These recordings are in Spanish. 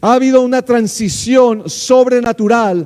ha habido una transición sobrenatural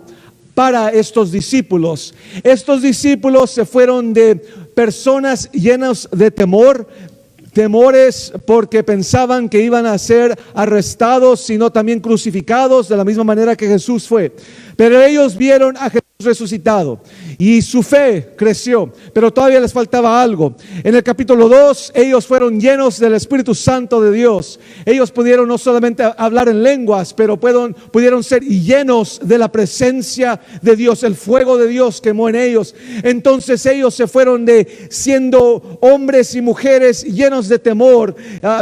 para estos discípulos. Estos discípulos se fueron de personas llenas de temores porque pensaban que iban a ser arrestados, sino también crucificados de la misma manera que Jesús fue. Pero ellos vieron a Jesús resucitado y su fe creció, pero todavía les faltaba algo. En el capítulo 2, ellos fueron llenos del Espíritu Santo de Dios. Ellos pudieron no solamente hablar en lenguas, pero pudieron ser llenos de la presencia de Dios. El fuego de Dios quemó en ellos. Entonces ellos se fueron de siendo hombres y mujeres llenos de temor,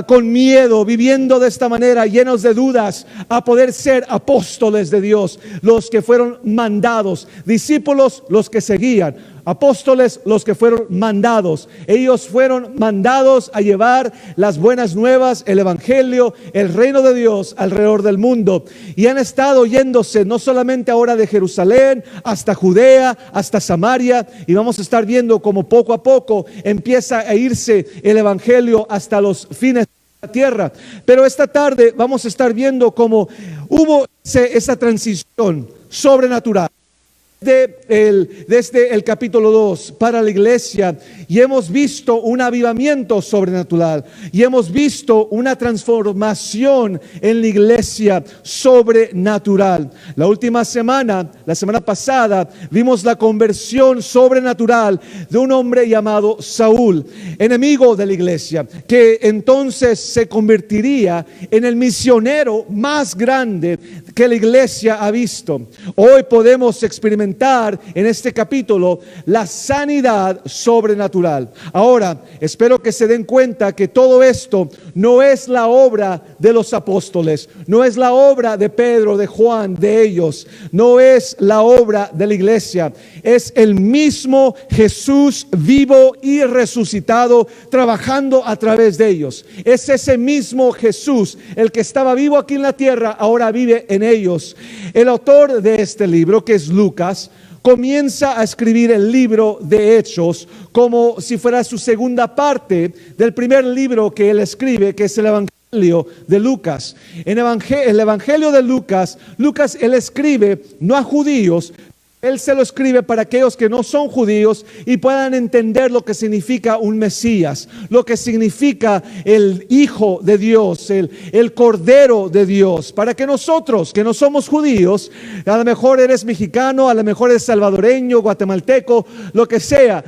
con miedo, viviendo de esta manera, llenos de dudas, a poder ser apóstoles de Dios, los que fueron mandados. Discípulos, los que seguían; apóstoles, los que fueron mandados. Ellos fueron mandados a llevar las buenas nuevas, el evangelio, el reino de Dios alrededor del mundo. Y han estado yéndose no solamente ahora de Jerusalén hasta Judea, hasta Samaria, y vamos a estar viendo como poco a poco empieza a irse el evangelio hasta los fines de la tierra. Pero esta tarde vamos a estar viendo cómo hubo esa transición sobrenatural desde el capítulo 2 para la iglesia, y hemos visto un avivamiento sobrenatural y hemos visto una transformación en la iglesia sobrenatural. La semana pasada, vimos la conversión sobrenatural de un hombre llamado Saúl, enemigo de la iglesia, que entonces se convertiría en el misionero más grande que la iglesia ha visto. Hoy podemos experimentar en este capítulo la sanidad sobrenatural. Ahora, espero que se den cuenta que todo esto no es la obra de los apóstoles, no es la obra de Pedro, de Juan, de ellos, no es la obra de la iglesia. Es el mismo Jesús vivo y resucitado trabajando a través de ellos. Es ese mismo Jesús, el que estaba vivo aquí en la tierra, ahora vive en ellos. El autor de este libro, que es Lucas, comienza a escribir el libro de Hechos como si fuera su segunda parte del primer libro que él escribe, que es el Evangelio de Lucas. En el Evangelio de Lucas, él escribe no a judíos. Él se lo escribe para aquellos que no son judíos y puedan entender lo que significa un Mesías, lo que significa el Hijo de Dios, el Cordero de Dios. Para que nosotros, que no somos judíos, a lo mejor eres mexicano, a lo mejor eres salvadoreño, guatemalteco, lo que sea,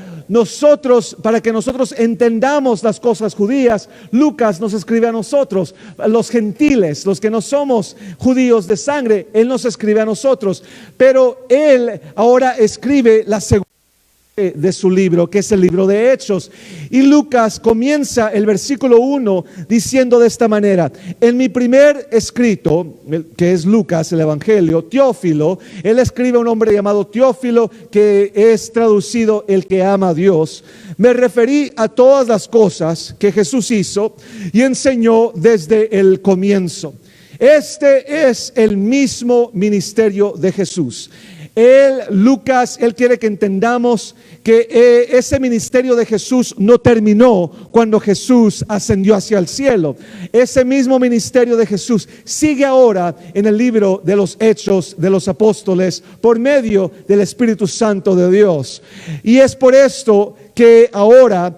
para que nosotros entendamos las cosas judías, Lucas nos escribe a nosotros, los gentiles, los que no somos judíos de sangre, él nos escribe a nosotros. Pero él ahora escribe la segunda de su libro, que es el libro de Hechos. Y Lucas comienza el versículo 1 diciendo de esta manera: en mi primer escrito, que es Lucas, el Evangelio, Teófilo, él escribe a un hombre llamado Teófilo, que es traducido el que ama a Dios, me referí a todas las cosas que Jesús hizo y enseñó desde el comienzo. Este es el mismo ministerio de Jesús. Lucas quiere que entendamos que ese ministerio de Jesús no terminó cuando Jesús ascendió hacia el cielo. Ese mismo ministerio de Jesús sigue ahora en el libro de los Hechos de los Apóstoles por medio del Espíritu Santo de Dios. Y es por esto que ahora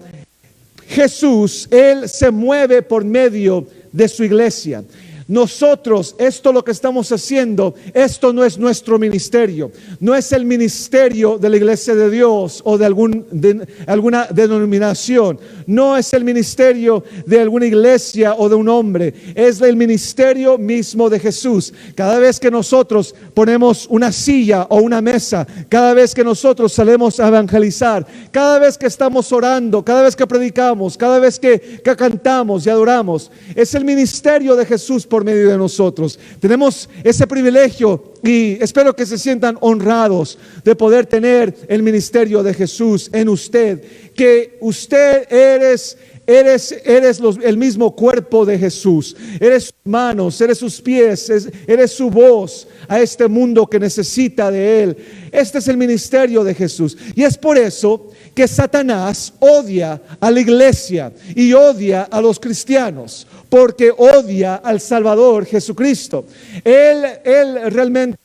Jesús, él se mueve por medio de su iglesia. Nosotros, esto lo que estamos haciendo, esto no es nuestro ministerio, no es el ministerio de la iglesia de Dios o de alguna denominación, no es el ministerio de alguna iglesia o de un hombre, es el ministerio mismo de Jesús. Cada vez que nosotros ponemos una silla o una mesa, cada vez que nosotros salimos a evangelizar, cada vez que estamos orando, cada vez que predicamos, cada vez que cantamos y adoramos, es el ministerio de Jesús por medio de nosotros. Tenemos ese privilegio y espero que se sientan honrados de poder tener el ministerio de Jesús en usted, que usted eres el mismo cuerpo de Jesús, eres sus manos, eres sus pies, eres su voz a este mundo que necesita de él. Este es el ministerio de Jesús, y es por eso que Satanás odia a la iglesia y odia a los cristianos, porque odia al Salvador Jesucristo. Él realmente,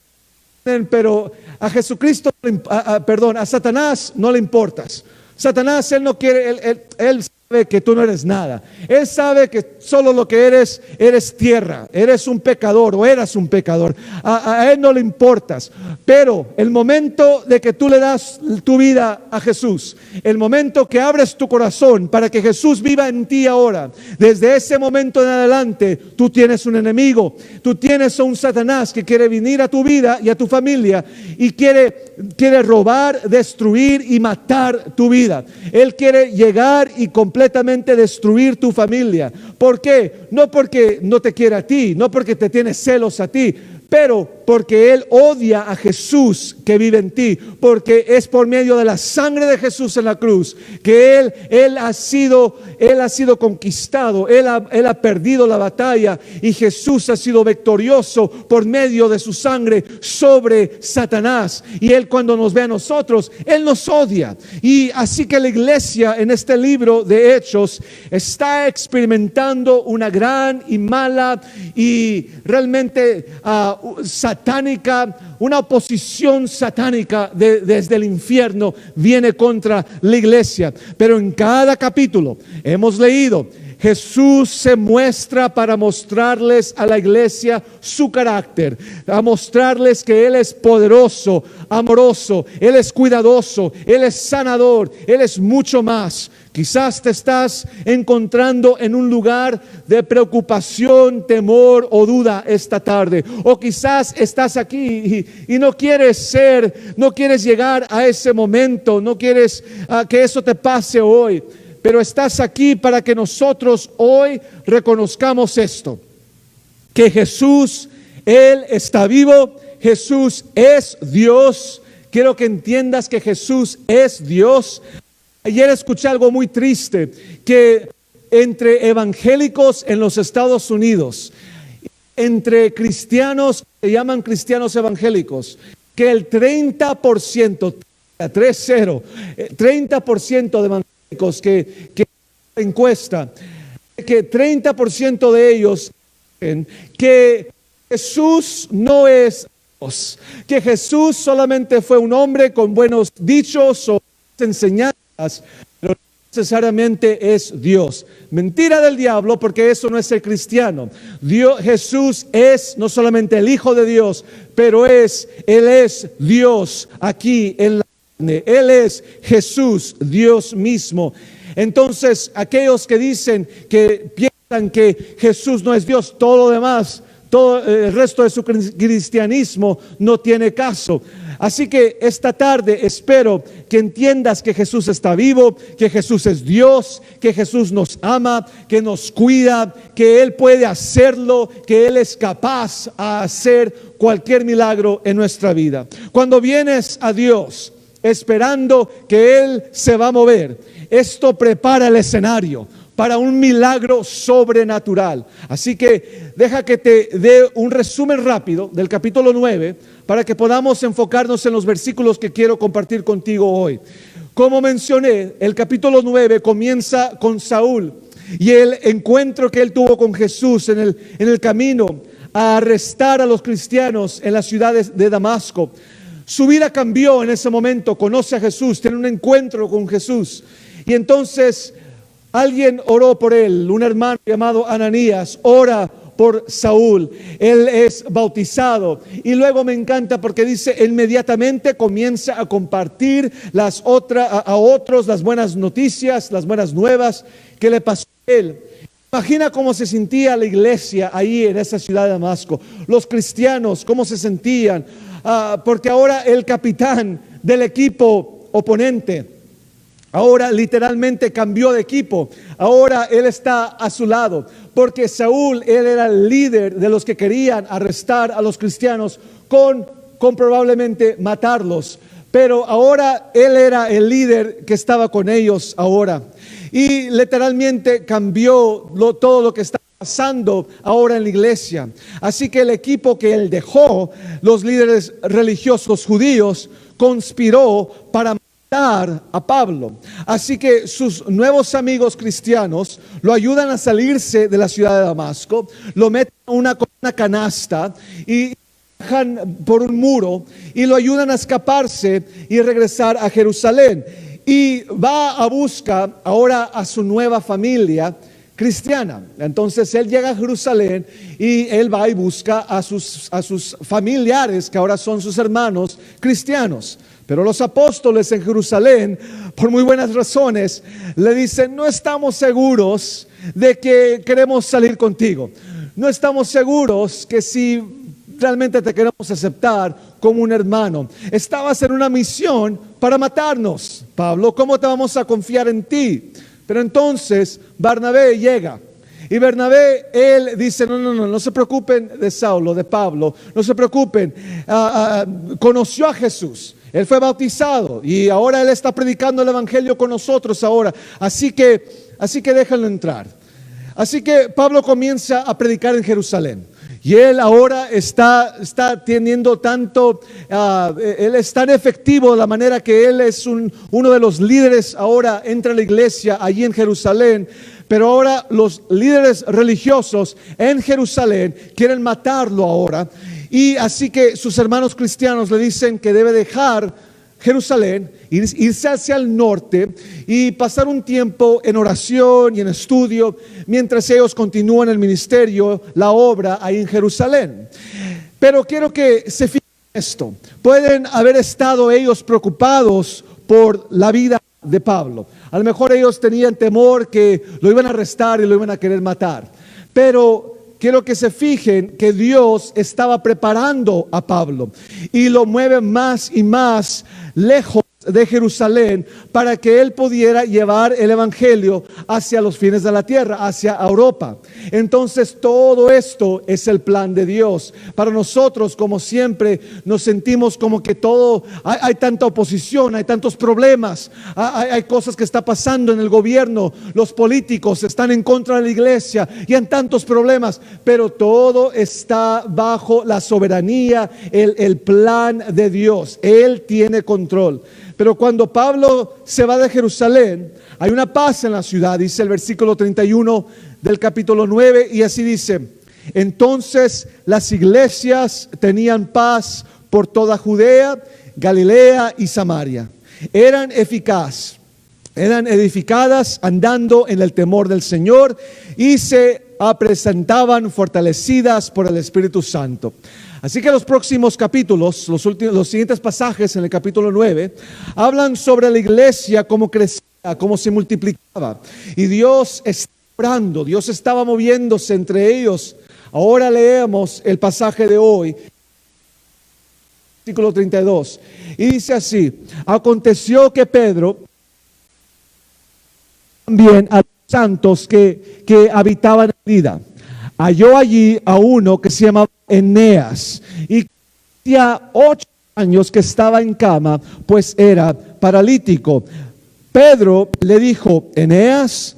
pero a Jesucristo, a Satanás no le importas. Satanás, él no quiere, él sabe que tú no eres nada. Él sabe que solo lo que eres tierra, eres un pecador o eras un pecador. A él no le importas. Pero el momento de que tú le das tu vida a Jesús, el momento que abres tu corazón para que Jesús viva en ti ahora, desde ese momento en adelante, tú tienes un enemigo. Tú tienes a un Satanás que quiere venir a tu vida y a tu familia y quiere robar, destruir y matar tu vida. Él quiere llegar y completamente destruir tu familia. ¿Por qué? No porque no te quiere a ti, no porque te tiene celos a ti, pero porque Él odia a Jesús que vive en ti, porque es por medio de la sangre de Jesús en la cruz que Él ha sido conquistado, Él ha perdido la batalla y Jesús ha sido victorioso por medio de su sangre sobre Satanás. Y Él, cuando nos ve a nosotros, Él nos odia. Y así que la iglesia en este libro de Hechos está experimentando una gran y mala y realmente satánica, una oposición satánica desde el infierno viene contra la iglesia. Pero en cada capítulo hemos leído, Jesús se muestra para mostrarles a la iglesia su carácter, a mostrarles que Él es poderoso, amoroso, Él es cuidadoso, Él es sanador, Él es mucho más. Quizás te estás encontrando en un lugar de preocupación, temor o duda esta tarde. O quizás estás aquí y no quieres llegar a ese momento, no quieres que eso te pase hoy. Pero estás aquí para que nosotros hoy reconozcamos esto: que Jesús, Él está vivo, Jesús es Dios. Quiero que entiendas que Jesús es Dios. Ayer escuché algo muy triste, que entre evangélicos en los Estados Unidos, entre cristianos que se llaman cristianos evangélicos, que el 30%, 30% de evangélicos que encuesta, que 30% de ellos dicen que Jesús no es Dios, que Jesús solamente fue un hombre con buenos dichos o enseñanzas, pero no necesariamente es Dios. Mentira del diablo, porque eso no es ser cristiano. Jesús es no solamente el Hijo de Dios, pero Él es Dios aquí en la carne. Él es Jesús, Dios mismo. Entonces, aquellos que dicen, que piensan que Jesús no es Dios, todo lo demás, todo el resto de su cristianismo no tiene caso. Así que esta tarde espero que entiendas que Jesús está vivo, que Jesús es Dios, que Jesús nos ama, que nos cuida, que Él puede hacerlo, que Él es capaz a hacer cualquier milagro en nuestra vida. Cuando vienes a Dios esperando que Él se va a mover, esto prepara el escenario para un milagro sobrenatural. Así que deja que te dé un resumen rápido del capítulo 9 para que podamos enfocarnos en los versículos que quiero compartir contigo hoy. Como mencioné, el capítulo 9 comienza con Saúl y el encuentro que él tuvo con Jesús en el camino a arrestar a los cristianos en la ciudad de Damasco. Su vida cambió en ese momento, conoce a Jesús, tiene un encuentro con Jesús y entonces alguien oró por él, un hermano llamado Ananías, ora por Saúl. Él es bautizado y luego me encanta porque dice, inmediatamente comienza a compartir a otros las buenas noticias, las buenas nuevas que le pasó a él. Imagina cómo se sentía la iglesia ahí en esa ciudad de Damasco, los cristianos, cómo se sentían, porque ahora el capitán del equipo oponente ahora literalmente cambió de equipo. Ahora él está a su lado, porque Saúl, él era el líder de los que querían arrestar a los cristianos con probablemente matarlos. Pero ahora él era el líder que estaba con ellos ahora. Y literalmente cambió todo lo que está pasando ahora en la iglesia. Así que el equipo que él dejó, los líderes religiosos judíos, conspiró para a Pablo. Así que sus nuevos amigos cristianos lo ayudan a salirse de la ciudad de Damasco, lo meten en una canasta y bajan por un muro y lo ayudan a escaparse y regresar a Jerusalén. Y va a buscar ahora a su nueva familia cristiana. Entonces él llega a Jerusalén y él va y busca a sus familiares, que ahora son sus hermanos cristianos. Pero los apóstoles en Jerusalén, por muy buenas razones, le dicen: no estamos seguros de que queremos salir contigo. No estamos seguros que si realmente te queremos aceptar como un hermano. Estabas en una misión para matarnos, Pablo. ¿Cómo te vamos a confiar en ti? Pero entonces Bernabé llega. Y Bernabé, él dice: no se preocupen de Saulo, de Pablo. No se preocupen. Conoció a Jesús. Él fue bautizado y ahora él está predicando el evangelio con nosotros ahora. Así que déjenlo entrar. Así que Pablo comienza a predicar en Jerusalén. Y él ahora está teniendo tanto, él es tan efectivo de la manera que él es uno de los líderes ahora entre la iglesia allí en Jerusalén. Pero ahora los líderes religiosos en Jerusalén quieren matarlo ahora. Y así que sus hermanos cristianos le dicen que debe dejar Jerusalén, irse hacia el norte y pasar un tiempo en oración y en estudio mientras ellos continúan el ministerio, la obra ahí en Jerusalén. Pero quiero que se fijen en esto. Pueden haber estado ellos preocupados por la vida de Pablo. A lo mejor ellos tenían temor que lo iban a arrestar y lo iban a querer matar. Pero quiero que se fijen que Dios estaba preparando a Pablo y lo mueve más y más lejos de Jerusalén para que él pudiera llevar el evangelio hacia los fines de la tierra, hacia Europa. Entonces todo esto es el plan de Dios. Para nosotros, como siempre, nos sentimos como que todo, hay tanta oposición, hay tantos problemas, hay cosas que está pasando en el gobierno, los políticos están en contra de la iglesia y hay tantos problemas, pero todo está bajo la soberanía, el plan de Dios. Él tiene control. Pero cuando Pablo se va de Jerusalén, hay una paz en la ciudad, dice el versículo 31 del capítulo 9, y así dice: entonces las iglesias tenían paz por toda Judea, Galilea y Samaria. Eran eficaces, eran edificadas andando en el temor del Señor y se presentaban fortalecidas por el Espíritu Santo. Así que los próximos capítulos, los siguientes pasajes en el capítulo 9, hablan sobre la iglesia, cómo crecía, cómo se multiplicaba. Y Dios estaba obrando, Dios estaba moviéndose entre ellos. Ahora leemos el pasaje de hoy, versículo 32. Y dice así: aconteció que Pedro, también a los santos que habitaban en Lida, halló allí a uno que se llamaba Eneas, y hacía 8 años que estaba en cama, pues era paralítico. Pedro le dijo: Eneas,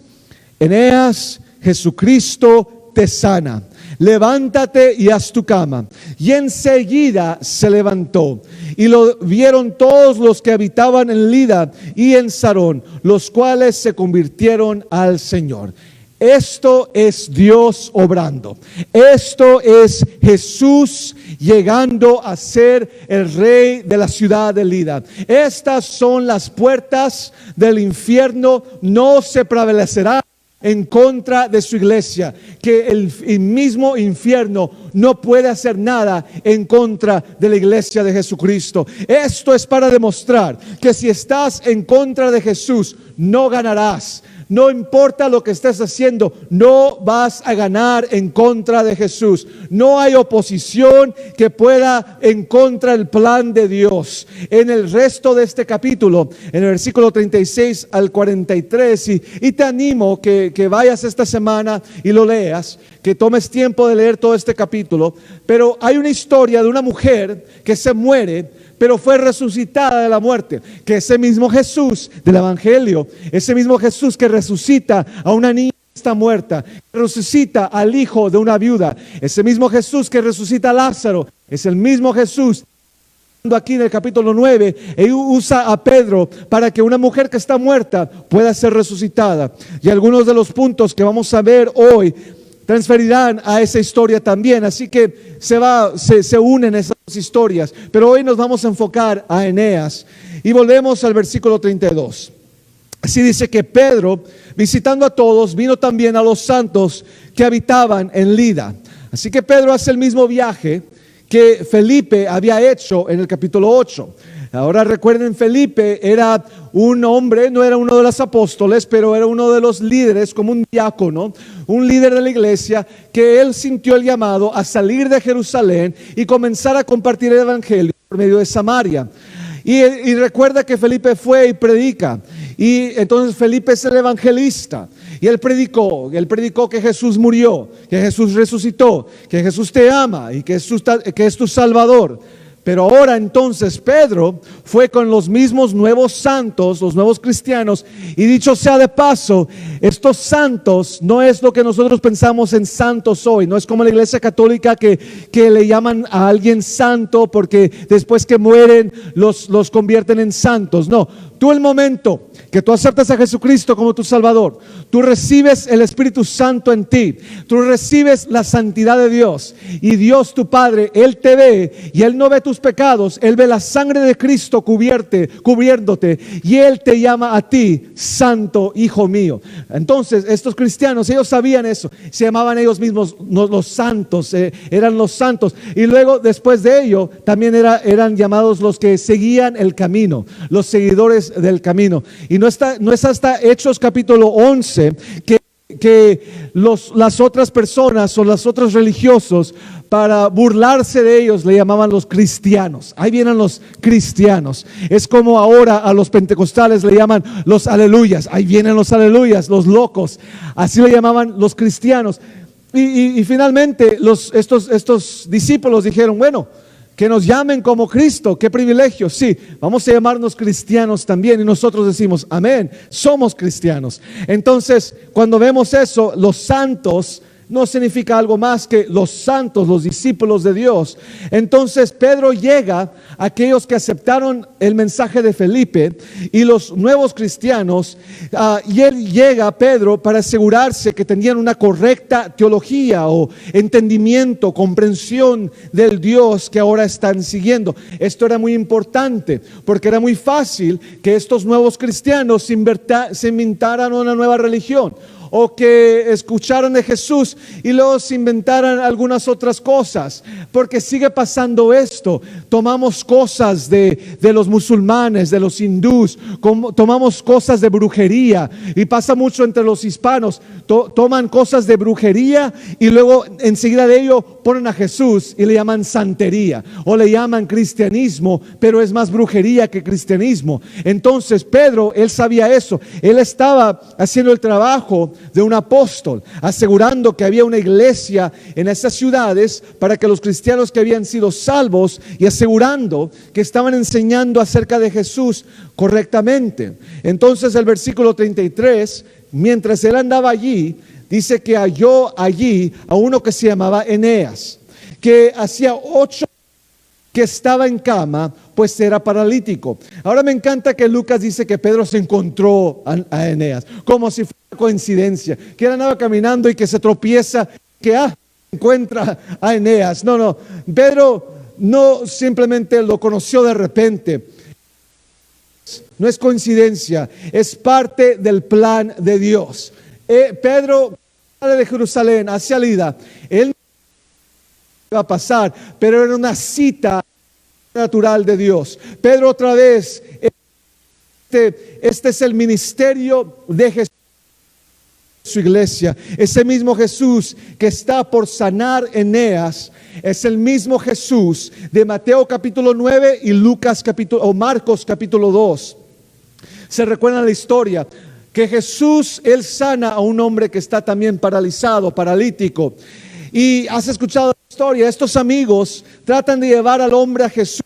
Jesucristo te sana. Levántate y haz tu cama. Y enseguida se levantó. Y lo vieron todos los que habitaban en Lida y en Sarón, los cuales se convirtieron al Señor. Esto es Dios obrando. Esto es Jesús llegando a ser el rey de la ciudad de Lida. Estas son las puertas del infierno. No se prevalecerá en contra de su iglesia, que el mismo infierno no puede hacer nada en contra de la iglesia de Jesucristo. Esto es para demostrar que si estás en contra de Jesús, no ganarás. No importa lo que estés haciendo, no vas a ganar en contra de Jesús. No hay oposición que pueda en contra del plan de Dios. En el resto de este capítulo, en el versículo 36 al 43, y te animo que vayas esta semana y lo leas, que tomes tiempo de leer todo este capítulo. Pero hay una historia de una mujer que se muere, pero fue resucitada de la muerte, que ese mismo Jesús del evangelio, ese mismo Jesús que resucita a una niña que está muerta, que resucita al hijo de una viuda, ese mismo Jesús que resucita a Lázaro, es el mismo Jesús aquí en el capítulo 9, él usa a Pedro para que una mujer que está muerta pueda ser resucitada. Y algunos de los puntos que vamos a ver hoy transferirán a esa historia también. Así que se unen esas dos historias. Pero hoy nos vamos a enfocar a Eneas. Y volvemos al versículo 32. Así dice que Pedro, visitando a todos, vino también a los santos que habitaban en Lida. Así que Pedro hace el mismo viaje que Felipe había hecho en el capítulo 8. Ahora recuerden, Felipe era un hombre, no era uno de los apóstoles, pero era uno de los líderes, como un diácono, un líder de la iglesia, que él sintió el llamado a salir de Jerusalén y comenzar a compartir el evangelio por medio de Samaria. Y recuerda que Felipe fue y predica. Y entonces Felipe es el evangelista. Y él predicó que Jesús murió, que Jesús resucitó, que Jesús te ama y que es tu Salvador. Pero ahora entonces Pedro fue con los mismos nuevos santos, los nuevos cristianos, y dicho sea de paso, estos santos no es lo que nosotros pensamos en santos hoy, no es como la iglesia católica que le llaman a alguien santo porque después que mueren los convierten en santos. No, tú el momento que tú aceptas a Jesucristo como tu Salvador, tú recibes el Espíritu Santo en ti, tú recibes la santidad de Dios, y Dios tu Padre, Él te ve, y Él no ve tus pecados, Él ve la sangre de Cristo cubriéndote, y Él te llama a ti santo hijo mío. Entonces estos cristianos, ellos sabían eso, se llamaban ellos mismos los santos, eran los santos, y luego después de ello también eran llamados los que seguían el camino, los seguidores del camino. Y no es hasta Hechos capítulo 11 que las otras personas o los otros religiosos, para burlarse de ellos, le llamaban los cristianos. Ahí vienen los cristianos. Es como ahora a los pentecostales le llaman los aleluyas. Ahí vienen los aleluyas, los locos. Así le llamaban los cristianos. Y finalmente estos discípulos dijeron, bueno, que nos llamen como Cristo, qué privilegio. Sí, vamos a llamarnos cristianos también. Y nosotros decimos, amén, somos cristianos. Entonces, cuando vemos eso, los santos no significa algo más que los santos, los discípulos de Dios. Entonces Pedro llega a aquellos que aceptaron el mensaje de Felipe y los nuevos cristianos, y él llega a Pedro para asegurarse que tenían una correcta teología o entendimiento, comprensión del Dios que ahora están siguiendo. Esto era muy importante porque era muy fácil que estos nuevos cristianos se inventaran una nueva religión, o que escucharon de Jesús y luego se inventaran algunas otras cosas, porque sigue pasando esto. Tomamos cosas de los musulmanes, de los hindús, tomamos cosas de brujería, y pasa mucho entre los hispanos. Toman cosas de brujería y luego enseguida de ello ponen a Jesús y le llaman santería o le llaman cristianismo, pero es más brujería que cristianismo. Entonces Pedro, él sabía eso, él estaba haciendo el trabajo de un apóstol, asegurando que había una iglesia en esas ciudades para que los cristianos que habían sido salvos, y asegurando que estaban enseñando acerca de Jesús correctamente. Entonces el versículo 33, mientras él andaba allí, dice que halló allí a uno que se llamaba Eneas, que hacía 8 que estaba en cama, pues era paralítico. Ahora me encanta que Lucas dice que Pedro se encontró a Eneas, como si fuera coincidencia, que él andaba caminando y que se tropieza, que encuentra a Eneas. No, Pedro no simplemente lo conoció de repente. No es coincidencia, es parte del plan de Dios. Pedro sale de Jerusalén hacia Lida. Él va a pasar, pero era una cita natural de Dios. Pedro otra vez, este es el ministerio de Jesús, su iglesia. Ese mismo Jesús que está por sanar Eneas es el mismo Jesús de Mateo capítulo 9 y Marcos capítulo 2. ¿Se recuerdan la historia? Que Jesús, él sana a un hombre que está también paralizado, paralítico. Y has escuchado la historia, estos amigos tratan de llevar al hombre a Jesús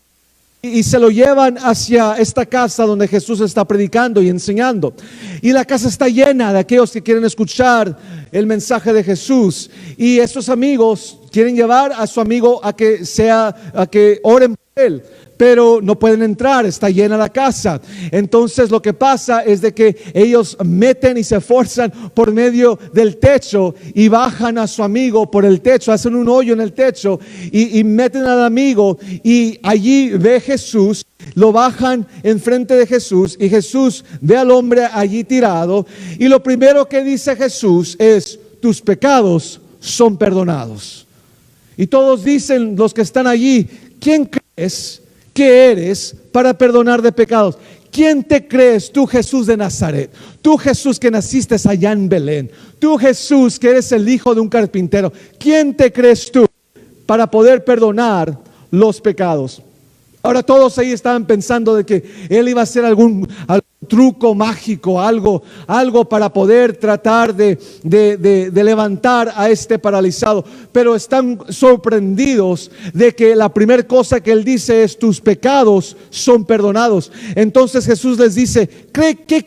y se lo llevan hacia esta casa donde Jesús está predicando y enseñando. Y la casa está llena de aquellos que quieren escuchar el mensaje de Jesús. Y estos amigos quieren llevar a su amigo a que oren por él. pero no pueden entrar, está llena la casa. Entonces lo que pasa es de que ellos meten y se forzan por medio del techo y bajan a su amigo por el techo, hacen un hoyo en el techo y meten al amigo, y allí ve Jesús, lo bajan enfrente de Jesús, y Jesús ve al hombre allí tirado, y lo primero que dice Jesús es: tus pecados son perdonados. Y todos dicen, los que están allí: ¿quién crees que eres para perdonar de pecados? ¿Quién te crees tú, Jesús de Nazaret? Tú, Jesús, que naciste allá en Belén. Tú, Jesús, que eres el hijo de un carpintero. ¿Quién te crees tú para poder perdonar los pecados? Ahora todos ahí estaban pensando de que él iba a hacer algún truco mágico, algo para poder tratar de levantar a este paralizado. Pero están sorprendidos de que la primera cosa que él dice es: tus pecados son perdonados. Entonces Jesús les dice: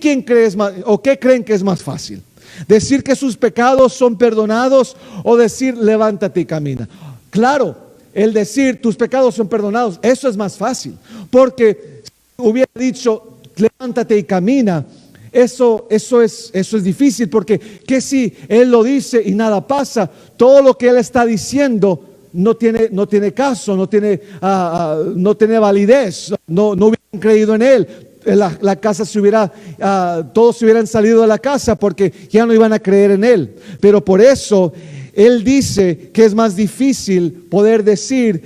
¿quién crees más, o qué creen que es más fácil? ¿Decir que sus pecados son perdonados o decir levántate y camina? Claro, el decir tus pecados son perdonados, eso es más fácil, porque si hubiera dicho levántate y camina, eso es difícil, porque ¿qué si él lo dice y nada pasa? Todo lo que él está diciendo no tiene caso, no tiene validez, no hubieran creído en él. La casa todos se hubieran salido de la casa porque ya no iban a creer en él. Pero por eso él dice que es más difícil poder decir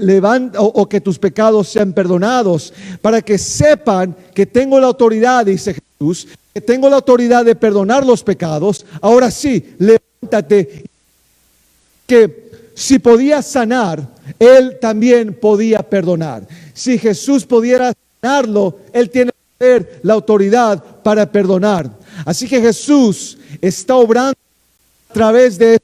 levanta, o que tus pecados sean perdonados, para que sepan que tengo la autoridad, dice Jesús, que tengo la autoridad de perdonar los pecados. Ahora sí, levántate. Que si podía sanar, él también podía perdonar. Si Jesús pudiera sanarlo, él tiene la autoridad para perdonar. Así que Jesús está obrando a través de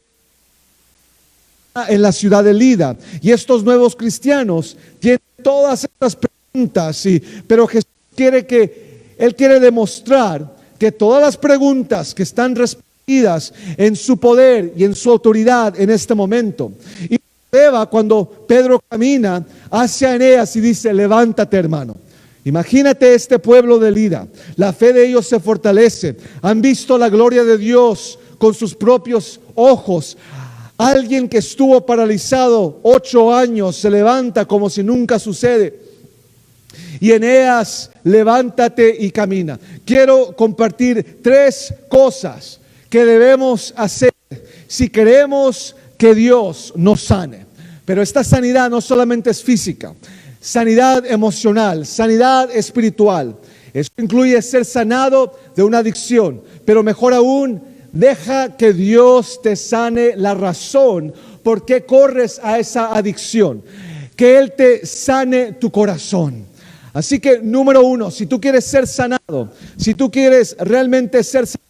en la ciudad de Lida, y estos nuevos cristianos tienen todas estas preguntas, pero Jesús quiere demostrar que todas las preguntas que están respondidas en su poder y en su autoridad en este momento. Y cuando Pedro camina hacia Eneas y dice: levántate, hermano. Imagínate este pueblo de Lida, la fe de ellos se fortalece, han visto la gloria de Dios con sus propios ojos. Alguien que estuvo paralizado 8 años se levanta como si nunca sucede. Y Eneas, levántate y camina. Quiero compartir 3 cosas que debemos hacer si queremos que Dios nos sane. Pero esta sanidad no solamente es física, sanidad emocional, sanidad espiritual. Eso incluye ser sanado de una adicción, pero mejor aún, deja que Dios te sane la razón por qué corres a esa adicción. Que Él te sane tu corazón. Así que, número 1, si tú quieres ser sanado, si tú quieres realmente ser sanado,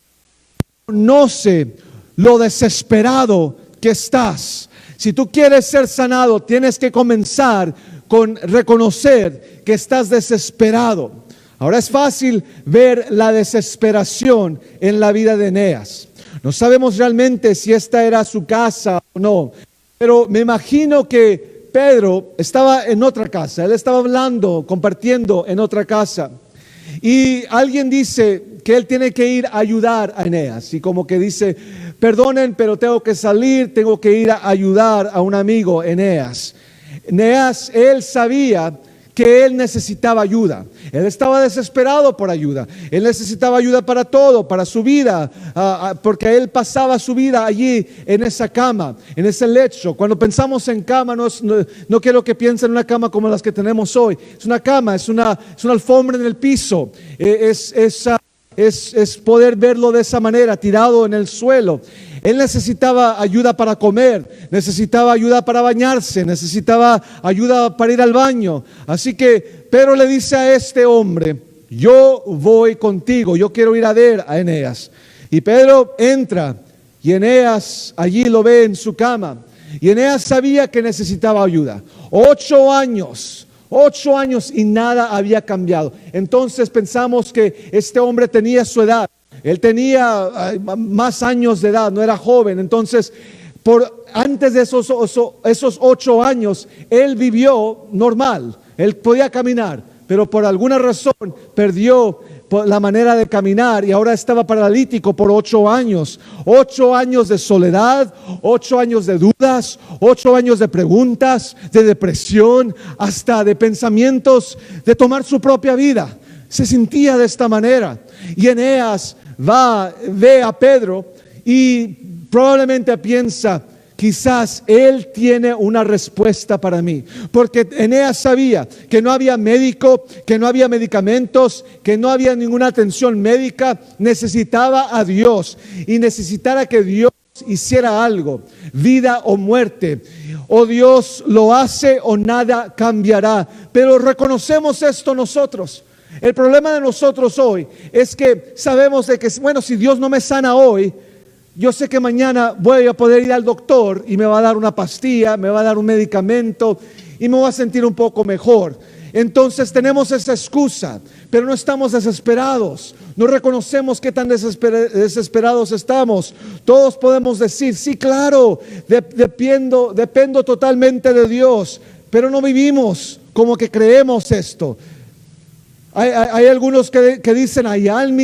conoce lo desesperado que estás. Si tú quieres ser sanado, tienes que comenzar con reconocer que estás desesperado. Ahora es fácil ver la desesperación en la vida de Eneas. No sabemos realmente si esta era su casa o no, pero me imagino que Pedro estaba en otra casa, él estaba hablando, compartiendo en otra casa, y alguien dice que él tiene que ir a ayudar a Eneas, y como que dice: perdonen, pero tengo que salir, tengo que ir a ayudar a un amigo, Eneas. Eneas, él sabía que él necesitaba ayuda. Él estaba desesperado por ayuda. Él necesitaba ayuda para todo, para su vida, porque él pasaba su vida allí en esa cama, en ese lecho. Cuando pensamos en cama, no quiero que piensen en una cama como las que tenemos hoy. Es una cama, es una alfombra en el piso. Es poder verlo de esa manera, tirado en el suelo. Él necesitaba ayuda para comer, necesitaba ayuda para bañarse, necesitaba ayuda para ir al baño. Así que Pedro le dice a este hombre: yo voy contigo, yo quiero ir a ver a Eneas. Y Pedro entra y Eneas allí lo ve en su cama. Y Eneas sabía que necesitaba ayuda. 8 años y nada había cambiado. Entonces pensamos que este hombre tenía su edad. Él tenía más años de edad, no era joven. Entonces, antes de esos 8 años, él vivió normal. Él podía caminar, pero por alguna razón perdió la manera de caminar y ahora estaba paralítico por 8 años. 8 años de soledad, 8 años de dudas, 8 años de preguntas, de depresión, hasta de pensamientos de tomar su propia vida. Se sentía de esta manera. Y Eneas ve a Pedro y probablemente piensa: quizás él tiene una respuesta para mí, porque Eneas sabía que no había médico, que no había medicamentos, que no había ninguna atención médica. Necesitaba a Dios y necesitara que Dios hiciera algo, vida o muerte. O Dios lo hace o nada cambiará. Pero reconocemos esto nosotros. El problema de nosotros hoy es que sabemos de que, bueno, si Dios no me sana hoy, yo sé que mañana voy a poder ir al doctor y me va a dar una pastilla, me va a dar un medicamento y me voy a sentir un poco mejor. Entonces tenemos esa excusa, pero no estamos desesperados. No reconocemos qué tan desesperados estamos. Todos podemos decir: sí, claro, dependo totalmente de Dios, pero no vivimos como que creemos esto. Hay algunos que dicen: allá en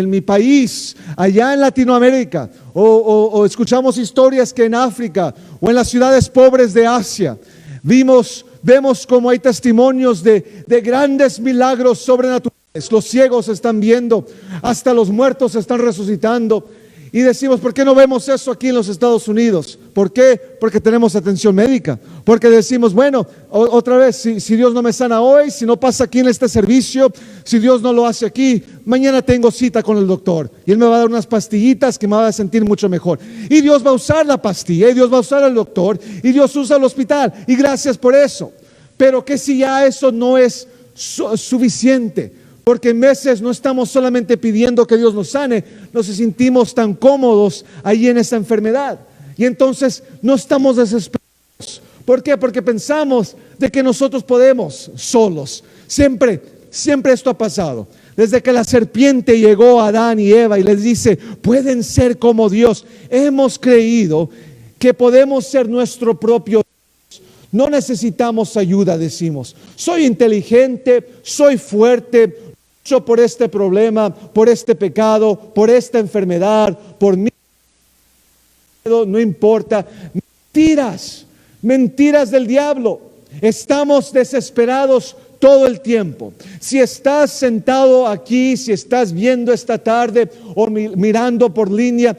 mi país, allá en Latinoamérica, o escuchamos historias que en África o en las ciudades pobres de Asia, vemos como hay testimonios de grandes milagros sobrenaturales. Los ciegos están viendo, hasta los muertos están resucitando. Y decimos: ¿por qué no vemos eso aquí en los Estados Unidos? ¿Por qué? Porque tenemos atención médica. Porque decimos: bueno, otra vez, si Dios no me sana hoy, si no pasa aquí en este servicio, si Dios no lo hace aquí, mañana tengo cita con el doctor y Él me va a dar unas pastillitas que me va a sentir mucho mejor. Y Dios va a usar la pastilla, y Dios va a usar al doctor, y Dios usa el hospital, y gracias por eso. Pero que si ya eso no es suficiente, porque en veces no estamos solamente pidiendo que Dios nos sane, nos sentimos tan cómodos allí en esa enfermedad. Y entonces no estamos desesperados. ¿Por qué? Porque pensamos de que nosotros podemos solos. Siempre esto ha pasado. Desde que la serpiente llegó a Adán y Eva y les dice: pueden ser como Dios. Hemos creído que podemos ser nuestro propio Dios. No necesitamos ayuda, decimos. Soy inteligente, soy fuerte, por este problema, por este pecado, por esta enfermedad, por mí, no importa. Mentiras del diablo. Estamos desesperados todo el tiempo. Si estás sentado aquí, si estás viendo esta tarde o mirando por línea,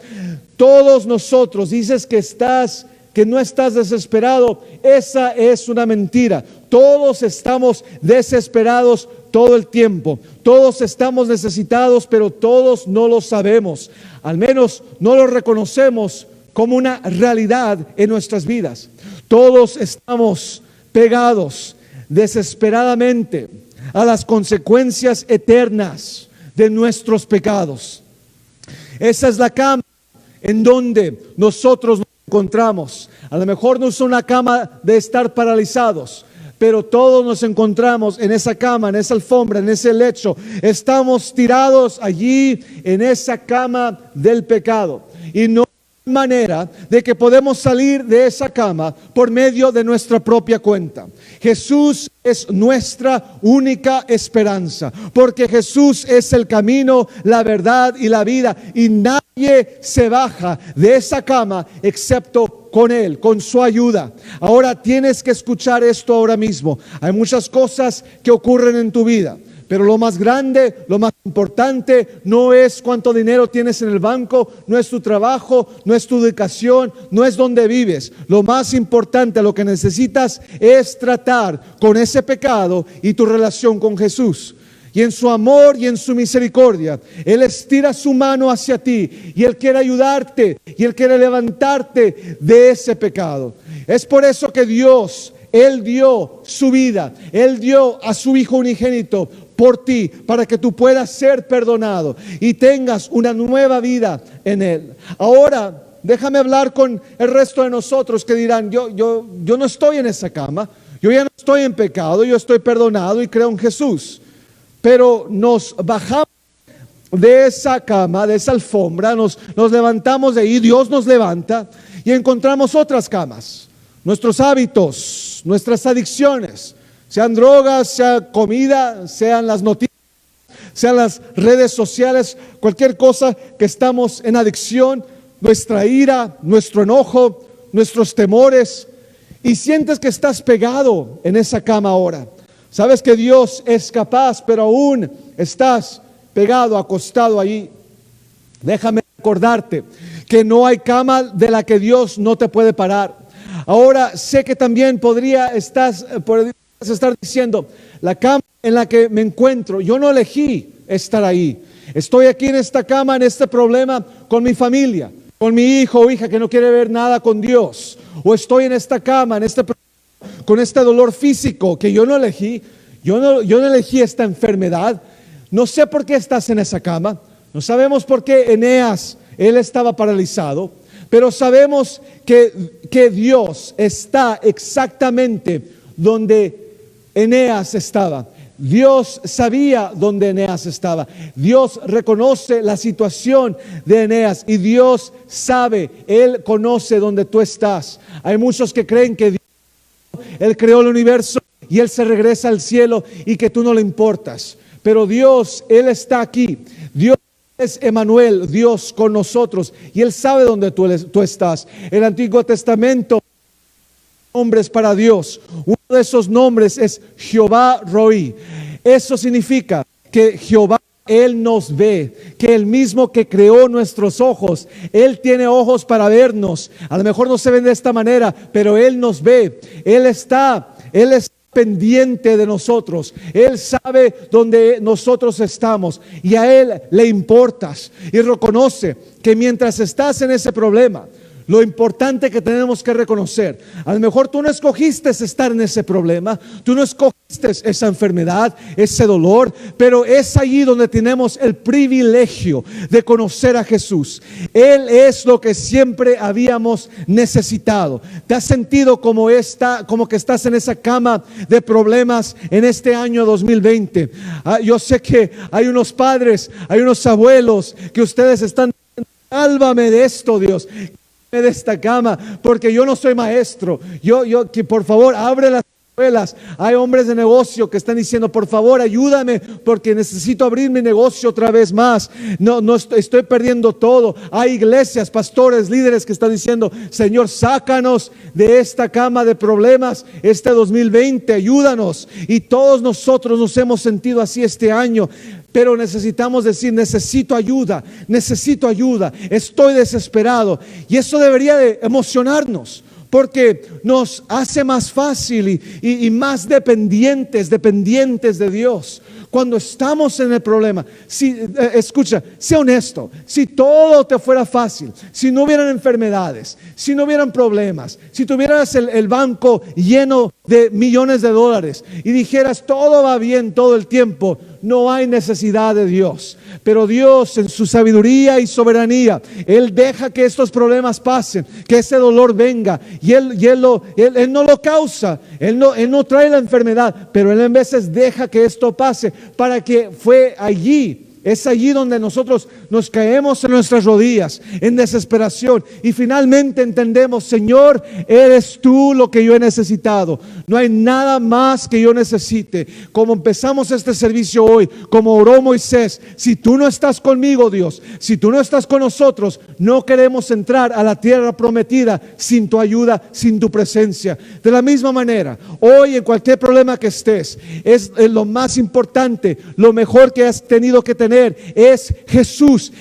todos nosotros dices que no estás desesperado. Esa es una mentira. Todos estamos desesperados todo el tiempo. Todos estamos necesitados, pero todos no lo sabemos. Al menos no lo reconocemos como una realidad en nuestras vidas. Todos estamos pegados desesperadamente a las consecuencias eternas de nuestros pecados. Esa es la cama en donde nosotros nos encontramos. A lo mejor no es una cama de estar paralizados, pero todos nos encontramos en esa cama, en esa alfombra, en ese lecho. Estamos tirados allí en esa cama del pecado. Y no hay manera de que podemos salir de esa cama por medio de nuestra propia cuenta. Jesús es nuestra única esperanza, porque Jesús es el camino, la verdad y la vida. Y nadie se baja de esa cama excepto con Él, con su ayuda. Ahora tienes que escuchar esto ahora mismo. Hay muchas cosas que ocurren en tu vida, pero lo más grande, lo más importante no es cuánto dinero tienes en el banco, no es tu trabajo, no es tu educación, no es dónde vives. Lo más importante, lo que necesitas es tratar con ese pecado y tu relación con Jesús. Y en su amor y en su misericordia, Él estira su mano hacia ti y Él quiere ayudarte y Él quiere levantarte de ese pecado. Es por eso que Dios, Él dio su vida, Él dio a su Hijo unigénito por ti, para que tú puedas ser perdonado y tengas una nueva vida en Él. Ahora, déjame hablar con el resto de nosotros que dirán: yo no estoy en esa cama, yo ya no estoy en pecado, yo estoy perdonado y creo en Jesús. Pero nos bajamos de esa cama, de esa alfombra, nos levantamos de ahí, Dios nos levanta y encontramos otras camas, nuestros hábitos, nuestras adicciones, sean drogas, sea comida, sean las noticias, sean las redes sociales, cualquier cosa que estamos en adicción, nuestra ira, nuestro enojo, nuestros temores, y sientes que estás pegado en esa cama ahora. Sabes que Dios es capaz, pero aún estás pegado, acostado allí. Déjame recordarte que no hay cama de la que Dios no te puede parar. Ahora sé que también podrías estar diciendo, la cama en la que me encuentro, yo no elegí estar ahí. Estoy aquí en esta cama, en este problema con mi familia, con mi hijo o hija que no quiere ver nada con Dios. O estoy en esta cama, con este dolor físico que yo no elegí. Yo no elegí esta enfermedad. No sé por qué estás en esa cama. No sabemos por qué Eneas, él estaba paralizado. Pero sabemos que Dios está exactamente donde Eneas estaba. Dios sabía dónde Eneas estaba. Dios reconoce la situación de Eneas y Dios sabe, Él conoce dónde tú estás. Hay muchos que creen que Dios, Él creó el universo y Él se regresa al cielo y que tú no le importas. Pero Dios, Él está aquí. Dios es Emmanuel, Dios con nosotros, y Él sabe dónde tú estás. El Antiguo Testamento, nombres para Dios. Uno de esos nombres es Jehová Roí. Eso significa que Jehová, Él nos ve, que el mismo que creó nuestros ojos, Él tiene ojos para vernos. A lo mejor no se ven de esta manera, pero Él nos ve. Él está pendiente de nosotros. Él sabe dónde nosotros estamos y a Él le importas. Y reconoce que mientras estás en ese problema, lo importante que tenemos que reconocer, a lo mejor tú no escogiste estar en ese problema, tú no escogiste esa enfermedad, ese dolor, pero es allí donde tenemos el privilegio de conocer a Jesús. Él es lo que siempre habíamos necesitado. ¿Te has sentido como que estás en esa cama de problemas en este año 2020? Yo sé que hay unos padres, hay unos abuelos que ustedes están, sálvame de esto, Dios, de esta cama, porque yo no soy maestro. Que por favor abre las escuelas. Hay hombres de negocio que están diciendo, por favor ayúdame porque necesito abrir mi negocio otra vez más. No estoy perdiendo todo. Hay iglesias, pastores, líderes que están diciendo, Señor, sácanos de esta cama de problemas este 2020, ayúdanos. Y todos nosotros nos hemos sentido así este año. Pero necesitamos decir, necesito ayuda, estoy desesperado. Y eso debería de emocionarnos, porque nos hace más fácil y más dependientes de Dios. Cuando estamos en el problema, escucha, sé honesto, si todo te fuera fácil, si no hubieran enfermedades, si no hubieran problemas, si tuvieras el banco lleno de millones de dólares y dijeras todo va bien todo el tiempo, no hay necesidad de Dios. Pero Dios en su sabiduría y soberanía, Él deja que estos problemas pasen, que ese dolor venga, y Él no lo causa, Él no trae la enfermedad, pero Él en veces deja que esto pase para que es allí donde nosotros nos caemos en nuestras rodillas en desesperación y finalmente entendemos, Señor, eres tú lo que yo he necesitado. No hay nada más que yo necesite. Como empezamos este servicio hoy, como oró Moisés, si tú no estás conmigo, Dios, si tú no estás con nosotros, no queremos entrar a la tierra prometida sin tu ayuda, sin tu presencia. De la misma manera, hoy en cualquier problema que estés, es lo más importante, lo mejor que has tenido que tener es Jesús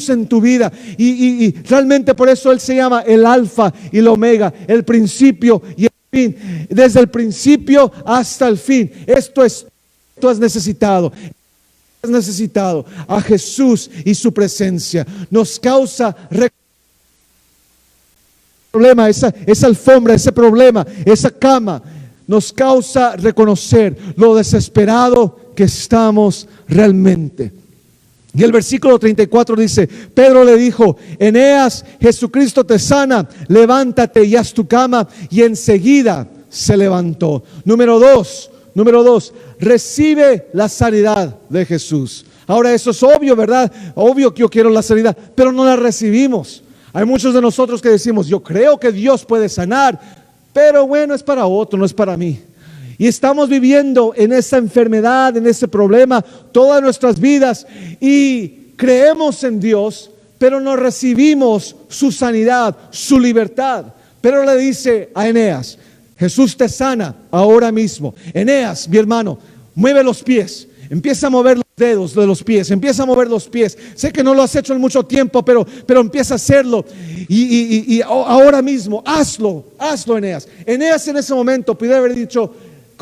en tu vida, y realmente por eso Él se llama el Alfa y el Omega, el principio y el fin, desde el principio hasta el fin. Tú has necesitado a Jesús y su presencia. Nos causa problema, esa alfombra, ese problema, esa cama, nos causa reconocer lo desesperado que estamos realmente. Y el versículo 34 dice, Pedro le dijo, Eneas, Jesucristo te sana, levántate y haz tu cama. Y enseguida se levantó. Número dos, recibe la sanidad de Jesús. Ahora eso es obvio, ¿verdad? Obvio que yo quiero la sanidad, pero no la recibimos. Hay muchos de nosotros que decimos, yo creo que Dios puede sanar, pero bueno, es para otro, no es para mí. Y estamos viviendo en esa enfermedad, en ese problema, todas nuestras vidas. Y creemos en Dios, pero no recibimos su sanidad, su libertad. Pero le dice a Eneas: Jesús te sana ahora mismo. Eneas, mi hermano, mueve los pies. Empieza a mover los dedos de los pies. Empieza a mover los pies. Sé que no lo has hecho en mucho tiempo, pero empieza a hacerlo. Y ahora mismo, hazlo, Eneas. Eneas en ese momento puede haber dicho: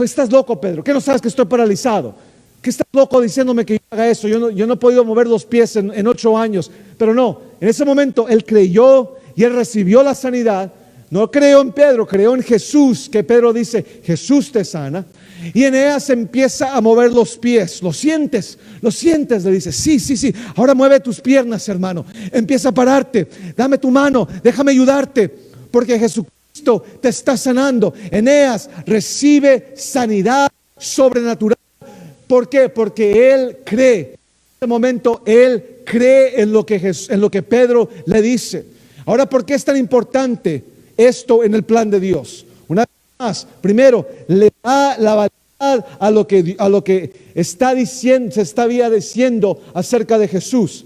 estás loco, Pedro, ¿qué no sabes que estoy paralizado? ¿Qué estás loco diciéndome que yo haga eso? Yo no he podido mover los pies en 8 años. Pero no, en ese momento él creyó y él recibió la sanidad. No creyó en Pedro, creyó en Jesús, que Pedro dice: Jesús te sana. Y Eneas empieza a mover los pies. ¿Lo sientes? Le dice: sí, ahora mueve tus piernas, hermano. Empieza a pararte, dame tu mano, déjame ayudarte, porque Jesucristo te está sanando. Eneas recibe sanidad sobrenatural. ¿Por qué? Porque él cree. En este momento él cree en lo que Pedro le dice. Ahora, ¿por qué es tan importante esto en el plan de Dios? Una vez más, primero, le da la validad a lo que está diciendo, se estaba diciendo acerca de Jesús.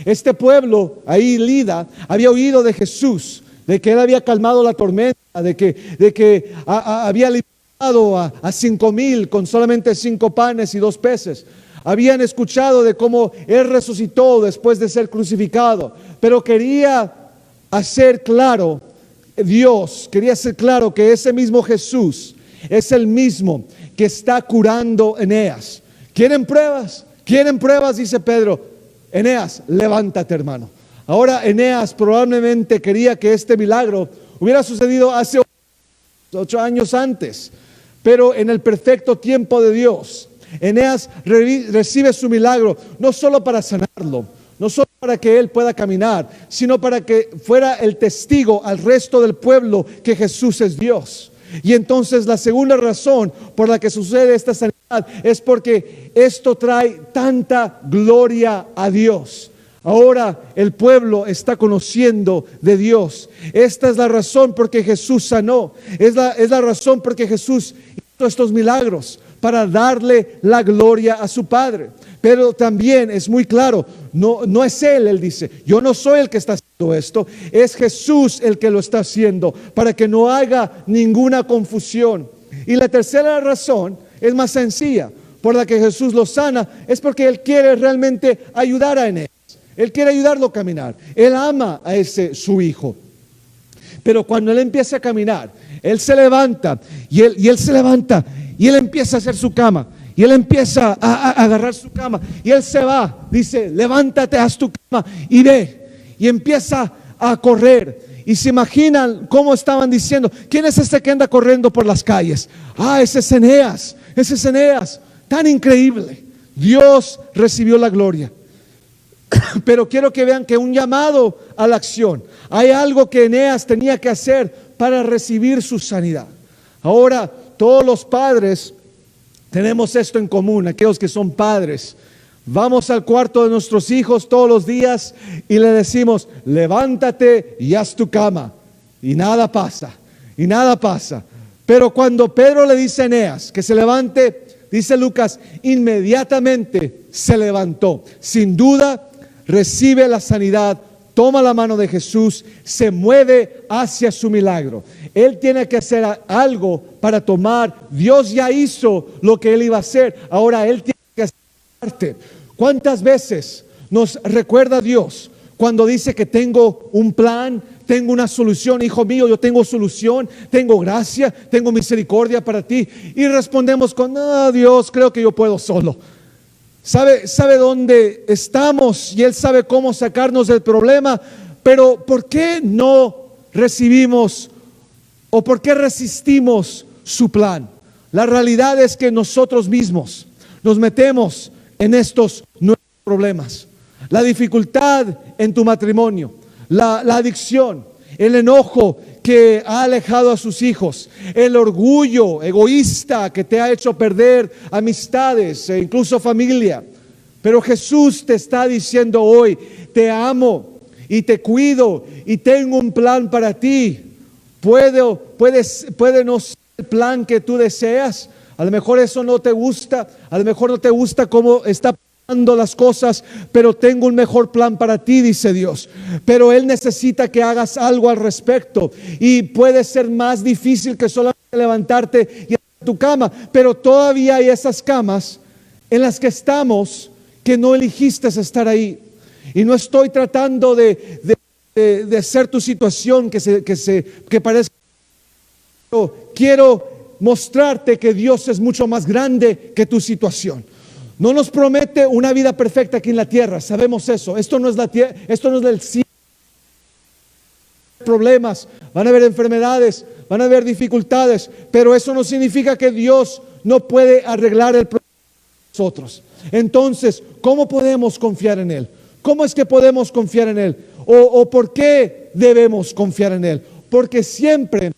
Este pueblo, ahí Lida, había oído de Jesús, de que él había calmado la tormenta, de que había alimentado a 5,000 con solamente 5 panes y 2 peces. Habían escuchado de cómo él resucitó después de ser crucificado, pero quería hacer claro que ese mismo Jesús es el mismo que está curando a Eneas. ¿Quieren pruebas? Dice Pedro. Eneas, levántate, hermano. Ahora Eneas probablemente quería que este milagro hubiera sucedido hace 8 años antes, pero en el perfecto tiempo de Dios, Eneas recibe su milagro, no solo para sanarlo, no solo para que él pueda caminar, sino para que fuera el testigo al resto del pueblo que Jesús es Dios. Y entonces la segunda razón por la que sucede esta sanidad es porque esto trae tanta gloria a Dios. Ahora el pueblo está conociendo de Dios. Esta es la razón por que Jesús sanó. Es la razón por que Jesús hizo estos milagros, para darle la gloria a su Padre. Pero también es muy claro, no es él dice: yo no soy el que está haciendo esto, es Jesús el que lo está haciendo, para que no haga ninguna confusión. Y la tercera razón es más sencilla, por la que Jesús lo sana, es porque él quiere realmente ayudar a Eneas. Él quiere ayudarlo a caminar. Él ama a su hijo. Pero cuando él empieza a caminar, él se levanta y él se levanta y él empieza a hacer su cama. Y él empieza a agarrar su cama y él se va, dice: levántate, haz tu cama y ve. Y empieza a correr. Y se imaginan cómo estaban diciendo: ¿quién es este que anda corriendo por las calles? Ese es Eneas, tan increíble. Dios recibió la gloria. Pero quiero que vean que un llamado a la acción. Hay algo que Eneas tenía que hacer para recibir su sanidad. Ahora, todos los padres tenemos esto en común, aquellos que son padres. Vamos al cuarto de nuestros hijos todos los días y le decimos: levántate y haz tu cama. Y nada pasa. Pero cuando Pedro le dice a Eneas que se levante, dice Lucas, inmediatamente se levantó. Sin duda, recibe la sanidad, toma la mano de Jesús, se mueve hacia su milagro. Él tiene que hacer algo para tomar. Dios ya hizo lo que él iba a hacer. Ahora él tiene que hacer parte. ¿Cuántas veces nos recuerda Dios cuando dice que tengo un plan, tengo una solución? Hijo mío, yo tengo solución, tengo gracia, tengo misericordia para ti. Y respondemos con: Dios, creo que yo puedo solo. Sabe dónde estamos y Él sabe cómo sacarnos del problema. Pero ¿por qué no recibimos o por qué resistimos su plan? La realidad es que nosotros mismos nos metemos en estos nuevos problemas. La dificultad en tu matrimonio, la adicción, el enojo que ha alejado a sus hijos, el orgullo egoísta que te ha hecho perder amistades e incluso familia. Pero Jesús te está diciendo hoy: te amo y te cuido y tengo un plan para ti. Puede no ser el plan que tú deseas, A lo mejor eso no te gusta, a lo mejor no te gusta cómo está pasando las cosas, pero tengo un mejor plan para ti, dice Dios. Pero Él necesita que hagas algo al respecto, y puede ser más difícil que solamente levantarte y a tu cama, pero todavía hay esas camas en las que estamos que no elegiste estar ahí. Y no estoy tratando de hacer tu situación que parezca. Quiero mostrarte que Dios es mucho más grande que tu situación. No nos promete una vida perfecta aquí en la tierra, sabemos eso. Esto no es la tierra, esto no es del cielo. Problemas, van a haber enfermedades, van a haber dificultades, pero eso no significa que Dios no puede arreglar el problema de nosotros. Entonces, ¿cómo podemos confiar en Él? ¿Cómo es que podemos confiar en Él? ¿O por qué debemos confiar en Él? Porque siempre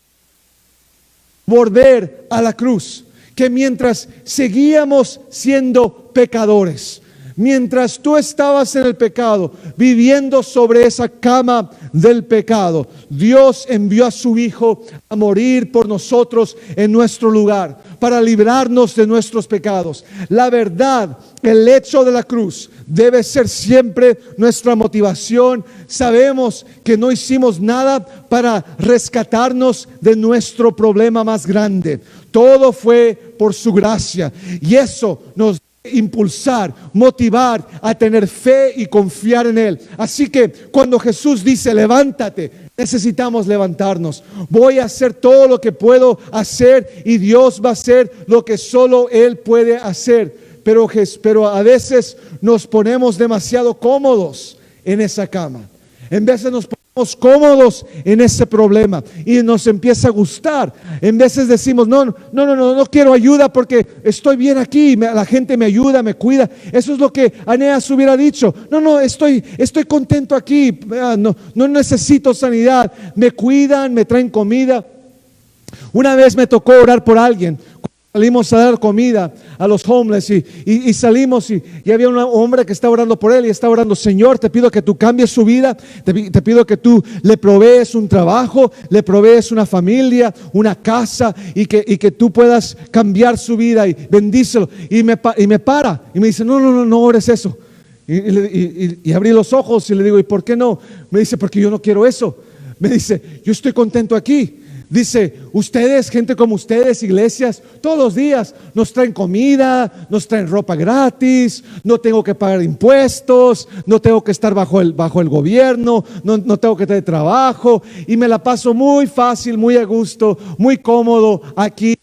volver a la cruz, que mientras seguíamos siendo pecadores, mientras tú estabas en el pecado, viviendo sobre esa cama del pecado, Dios envió a su Hijo a morir por nosotros en nuestro lugar, para librarnos de nuestros pecados. La verdad, el hecho de la cruz debe ser siempre nuestra motivación. Sabemos que no hicimos nada para rescatarnos de nuestro problema más grande. Todo fue por su gracia, y eso nos impulsar, motivar a tener fe y confiar en Él. Así que cuando Jesús dice levántate, necesitamos levantarnos. Voy a hacer todo lo que puedo hacer, y Dios va a hacer lo que solo Él puede hacer. Pero a veces nos ponemos demasiado cómodos en esa cama. En veces nos ponemos cómodos en ese problema y nos empieza a gustar. En veces decimos, no quiero ayuda porque estoy bien aquí, la gente me ayuda, me cuida. Eso es lo que Aeneas hubiera dicho. Estoy contento aquí, no necesito sanidad, me cuidan, me traen comida. Una vez me tocó orar por alguien. Salimos a dar comida a los homeless y salimos y había un hombre que estaba orando por él y estaba orando: Señor, te pido que tú cambies su vida, te pido que tú le provees un trabajo, le provees una familia, una casa, y que tú puedas cambiar su vida, y bendícelo. Y me para y me dice, no ores eso. Y abrí los ojos y le digo, ¿y por qué no? Me dice, porque yo no quiero eso. Me dice, yo estoy contento aquí. Dice, ustedes, gente como ustedes, iglesias, todos los días nos traen comida, nos traen ropa gratis, no tengo que pagar impuestos, no tengo que estar bajo el gobierno, no tengo que tener trabajo, y me la paso muy fácil, muy a gusto, muy cómodo aquí,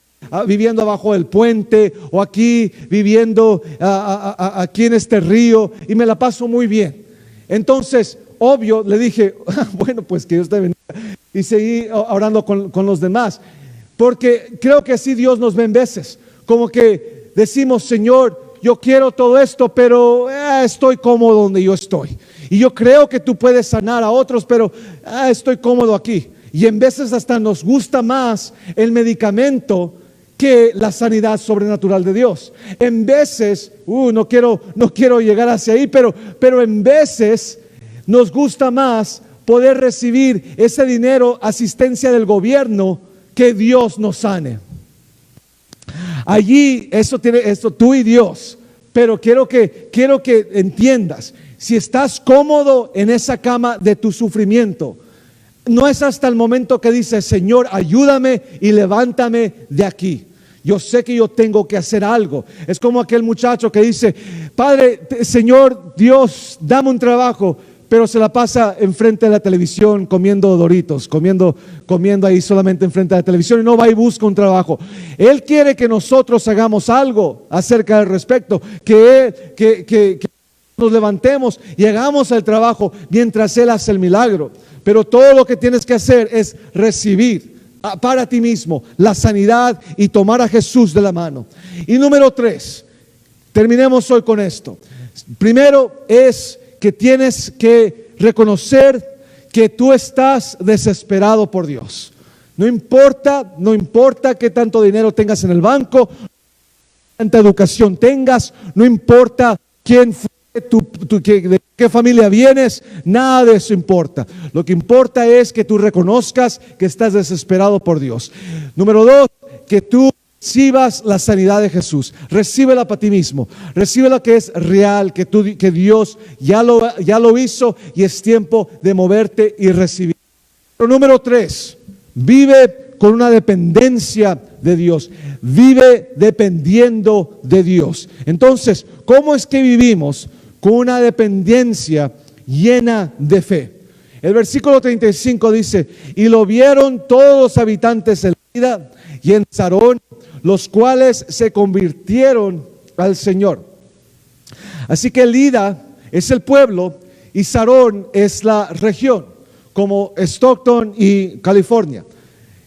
viviendo abajo del puente, o aquí viviendo aquí en este río, y me la paso muy bien. Entonces, obvio, le dije, bueno, pues que Dios te bendiga. Y seguí orando con los demás, porque creo que así Dios nos ve en veces, como que decimos, Señor, yo quiero todo esto, pero estoy cómodo donde yo estoy, y yo creo que tú puedes sanar a otros, pero estoy cómodo aquí. Y en veces hasta nos gusta más el medicamento que la sanidad sobrenatural de Dios. En veces, no quiero llegar hacia ahí, pero en veces nos gusta más poder recibir ese dinero, asistencia del gobierno, que Dios nos sane. Allí, eso tú y Dios. Pero quiero que entiendas, si estás cómodo en esa cama de tu sufrimiento, no es hasta el momento que dices, Señor, ayúdame y levántame de aquí. Yo sé que yo tengo que hacer algo. Es como aquel muchacho que dice, Padre, Señor Dios, dame un trabajo, pero se la pasa enfrente de la televisión comiendo Doritos, comiendo ahí solamente enfrente de la televisión, y no va y busca un trabajo. Él quiere que nosotros hagamos algo acerca del respecto, que nos levantemos y hagamos el trabajo mientras Él hace el milagro. Pero todo lo que tienes que hacer es recibir para ti mismo la sanidad y tomar a Jesús de la mano. Y número 3, terminemos hoy con esto. Primero es que tienes que reconocer que tú estás desesperado por Dios. No importa qué tanto dinero tengas en el banco, tanta educación tengas, no importa quién fue de qué familia vienes, nada de eso importa. Lo que importa es que tú reconozcas que estás desesperado por Dios. Número 2, que tú recibas la sanidad de Jesús, recíbela para ti mismo, recibe lo que es real, que Dios ya lo hizo y es tiempo de moverte y recibir. Pero número 3, vive con una dependencia de Dios, vive dependiendo de Dios. Entonces, ¿cómo es que vivimos con una dependencia llena de fe? El versículo 35 dice: y lo vieron todos los habitantes de Lida y en Sarón, los cuales se convirtieron al Señor. Así que Lida es el pueblo y Sarón es la región, como Stockton y California.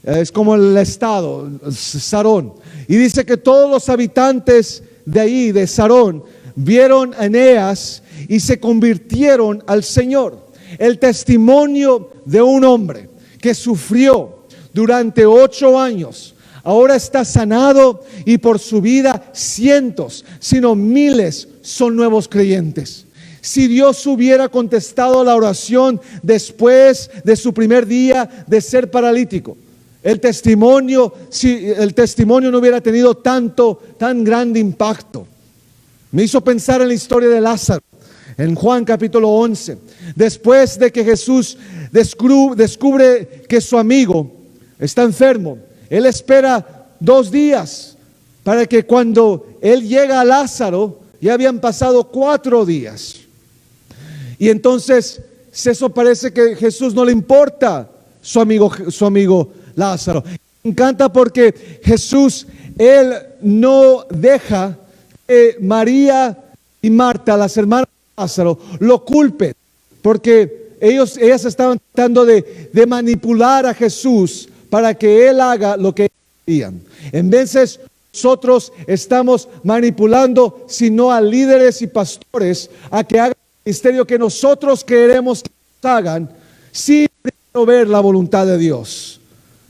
Es como el estado, Sarón. Y dice que todos los habitantes de ahí, de Sarón, vieron a Eneas y se convirtieron al Señor. El testimonio de un hombre que sufrió durante 8 años, ahora está sanado y por su vida cientos, sino miles son nuevos creyentes. Si Dios hubiera contestado la oración después de su primer día de ser paralítico, el testimonio no hubiera tenido tan grande impacto. Me hizo pensar en la historia de Lázaro, en Juan capítulo 11. Después de que Jesús descubre que su amigo está enfermo, Él espera 2 días para que cuando Él llega a Lázaro, ya habían pasado 4 días. Y entonces eso parece que Jesús no le importa su amigo Lázaro. Me encanta porque Jesús, Él no deja que María y Marta, las hermanas de Lázaro, lo culpen, porque ellas estaban tratando de manipular a Jesús para que Él haga lo que ellos querían. En veces nosotros estamos manipulando, sino a líderes y pastores, a que hagan el ministerio que nosotros queremos que hagan, sin ver la voluntad de Dios.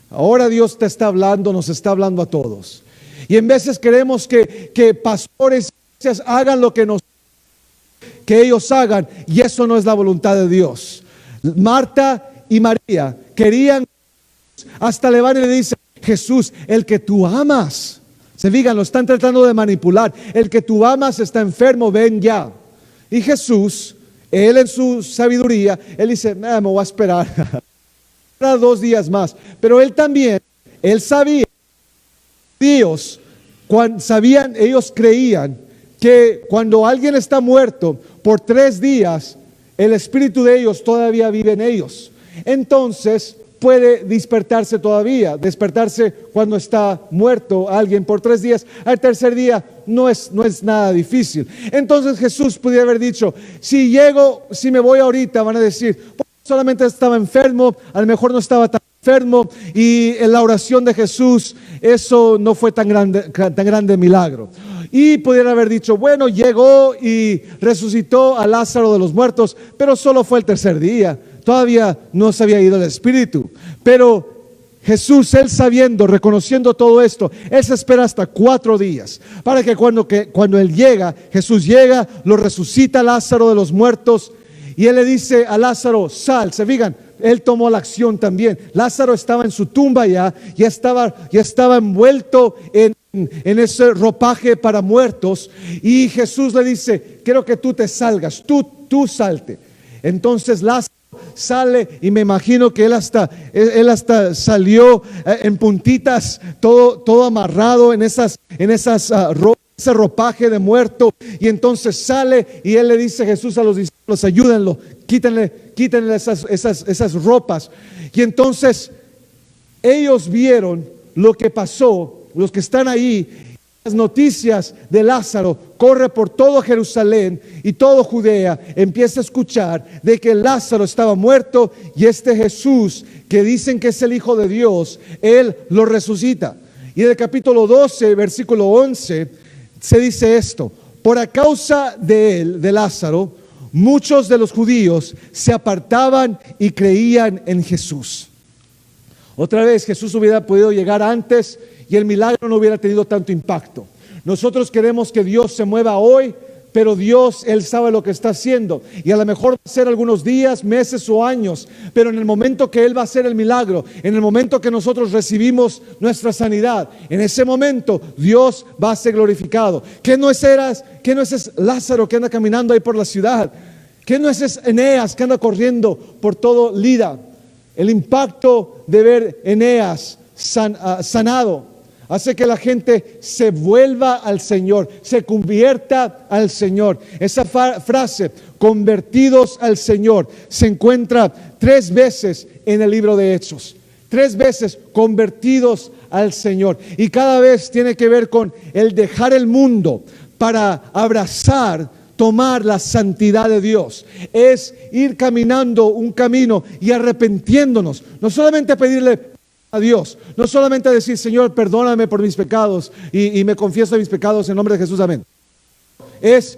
Ahora Dios te está hablando, nos está hablando a todos. Y en veces queremos que pastores hagan lo que ellos hagan, y eso no es la voluntad de Dios. Marta y María querían, hasta le van y le dicen: Jesús, el que tú amas, se fijan, lo están tratando de manipular, el que tú amas está enfermo, ven ya. Y Jesús, Él en su sabiduría, Él dice: me voy a esperar 2 días más. Pero Él también, Él sabía, ellos creían que cuando alguien está muerto por 3 días, el espíritu de ellos todavía vive en ellos. Entonces puede despertarse cuando está muerto alguien por 3 días. Al tercer día no es nada difícil. Entonces Jesús pudiera haber dicho: si me voy ahorita, van a decir, solamente estaba enfermo, a lo mejor no estaba tan enfermo, y en la oración de Jesús eso no fue tan grande milagro. Y pudiera haber dicho: bueno, llegó y resucitó a Lázaro de los muertos, pero solo fue el tercer día, todavía no se había ido el espíritu. Pero Jesús, Él sabiendo, reconociendo todo esto, Él se espera hasta 4 días, para que cuando Él llega, Jesús llega, lo resucita a Lázaro de los muertos, y Él le dice a Lázaro: sal. Se fijan, Él tomó la acción también. Lázaro estaba en su tumba ya estaba envuelto en ese ropaje para muertos, y Jesús le dice: quiero que tú te salgas, tú salte. Entonces Lázaro sale, y me imagino que él hasta salió en puntitas, todo amarrado en esas ese ropaje de muerto. Y entonces sale, y Él le dice a Jesús a los discípulos: ayúdenlo, quítenle esas ropas. Y entonces ellos vieron lo que pasó, los que están ahí. Las noticias de Lázaro corre por todo Jerusalén y todo Judea, empieza a escuchar de que Lázaro estaba muerto, y este Jesús, que dicen que es el Hijo de Dios, Él lo resucita. Y en el capítulo 12, versículo 11, se dice esto: por a causa de él, de Lázaro, muchos de los judíos se apartaban y creían en Jesús. Otra vez, Jesús hubiera podido llegar antes y el milagro no hubiera tenido tanto impacto. Nosotros queremos que Dios se mueva hoy pero Dios, Él sabe lo que está haciendo. Y a lo mejor va a ser algunos días, meses o años, pero en el momento que Él va a hacer el milagro, en el momento que nosotros recibimos nuestra sanidad, en ese momento Dios va a ser glorificado. ¿Qué no es ese Lázaro que anda caminando ahí por la ciudad? ¿Qué no es ese Eneas que anda corriendo por todo Lida? El impacto de ver Eneas sanado hace que la gente se vuelva al Señor, se convierta al Señor. Esa frase, convertidos al Señor, se encuentra 3 veces en el libro de Hechos. 3 veces convertidos al Señor. Y cada vez tiene que ver con el dejar el mundo para abrazar, tomar la santidad de Dios. Es ir caminando un camino y arrepintiéndonos. No solamente pedirle a Dios, no solamente decir, Señor, perdóname por mis pecados y me confieso mis pecados en nombre de Jesús, amén. Es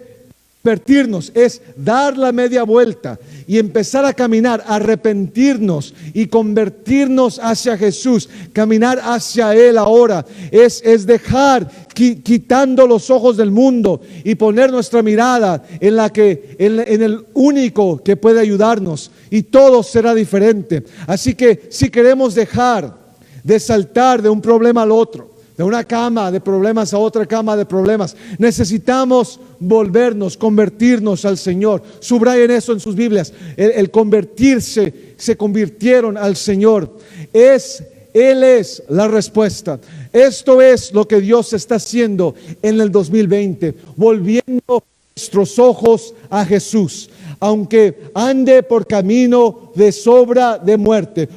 convertirnos, es dar la media vuelta y empezar a caminar, arrepentirnos y convertirnos hacia Jesús, caminar hacia Él ahora. Es dejar, quitando los ojos del mundo y poner nuestra mirada en el único que puede ayudarnos, y todo será diferente. Así que si queremos dejar de saltar de un problema al otro, de una cama de problemas a otra cama de problemas, necesitamos volvernos, convertirnos al Señor. Subrayen eso en sus Biblias. El convertirse, se convirtieron al Señor. Él es la respuesta. Esto es lo que Dios está haciendo en el 2020, volviendo nuestros ojos a Jesús. Aunque ande por camino de sombra de muerte,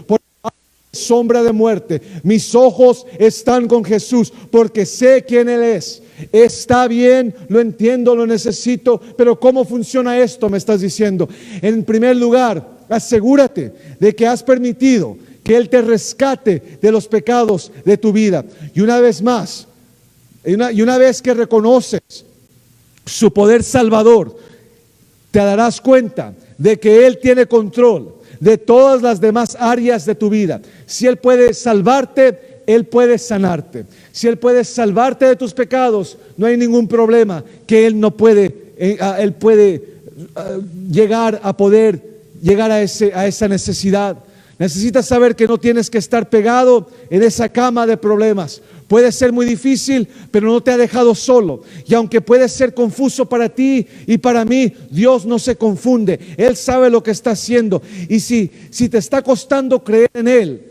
sombra de muerte, mis ojos están con Jesús, porque sé quién Él es. Está bien, lo entiendo, lo necesito, pero ¿cómo funciona esto? Me estás diciendo. En primer lugar, asegúrate de que has permitido que Él te rescate de los pecados de tu vida. Y una vez más, y una vez que reconoces su poder salvador, te darás cuenta de que Él tiene control de todas las demás áreas de tu vida. Si Él puede salvarte, Él puede sanarte. Si Él puede salvarte de tus pecados, no hay ningún problema que Él no puede. Él puede llegar a esa necesidad. Necesitas saber que no tienes que estar pegado en esa cama de problemas. Puede ser muy difícil, pero no te ha dejado solo. Y aunque puede ser confuso para ti y para mí, Dios no se confunde. Él sabe lo que está haciendo. Y si te está costando creer en Él,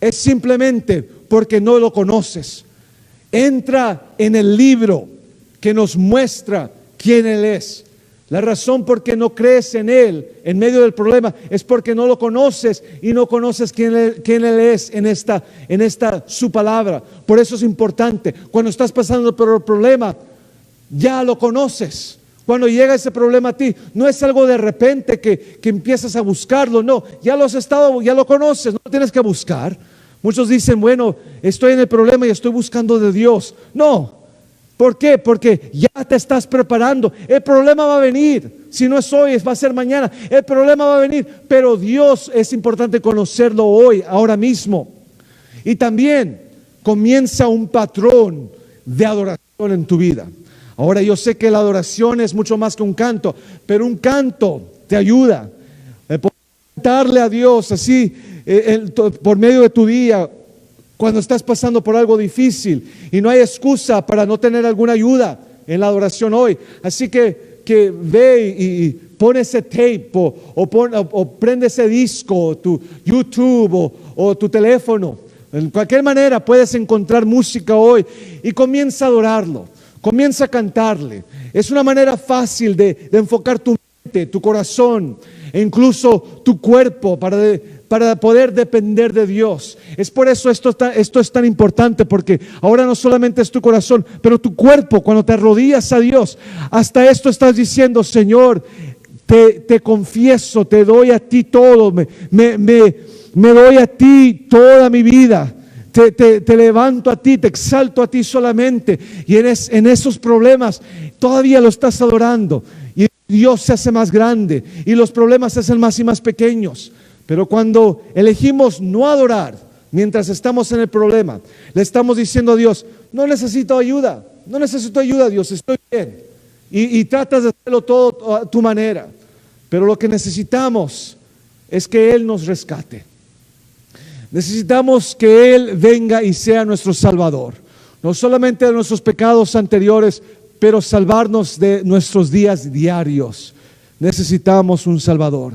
es simplemente porque no lo conoces. Entra en el libro que nos muestra quién Él es. La razón por qué no crees en Él en medio del problema es porque no lo conoces y no conoces quién Él es en esta su palabra. Por eso es importante, cuando estás pasando por el problema, ya lo conoces. Cuando llega ese problema a ti, no es algo de repente que empiezas a buscarlo, no, ya lo conoces, no lo tienes que buscar. Muchos dicen, bueno, estoy en el problema y estoy buscando de Dios. No. ¿Por qué? Porque ya te estás preparando. El problema va a venir. Si no es hoy, va a ser mañana. El problema va a venir. Pero Dios es importante conocerlo hoy, ahora mismo. Y también comienza un patrón de adoración en tu vida. Ahora yo sé que la adoración es mucho más que un canto, pero un canto te ayuda. Poder cantarle a Dios así por medio de tu día. Cuando estás pasando por algo difícil y no hay excusa para no tener alguna ayuda en la adoración hoy. Así que ve y pon ese tape o prende ese disco, tu YouTube o tu teléfono. En cualquier manera puedes encontrar música hoy y comienza a adorarlo, comienza a cantarle. Es una manera fácil de enfocar tu mente, tu corazón e incluso tu cuerpo para poder depender de Dios. Es por eso esto es tan importante, porque ahora no solamente es tu corazón, pero tu cuerpo. Cuando te arrodillas a Dios, hasta esto estás diciendo, Señor, te confieso, te doy a ti todo, me doy a ti toda mi vida. Te levanto a ti, te exalto a ti solamente. Y en esos problemas todavía lo estás adorando. Y Dios se hace más grande y los problemas se hacen más y más pequeños. Pero cuando elegimos no adorar mientras estamos en el problema, le estamos diciendo a Dios, no necesito ayuda, Dios, estoy bien. y tratas de hacerlo todo a tu manera. Pero lo que necesitamos es que Él nos rescate. Necesitamos que Él venga y sea nuestro Salvador. No solamente de nuestros pecados anteriores, pero salvarnos de nuestros días diarios. Necesitamos un Salvador.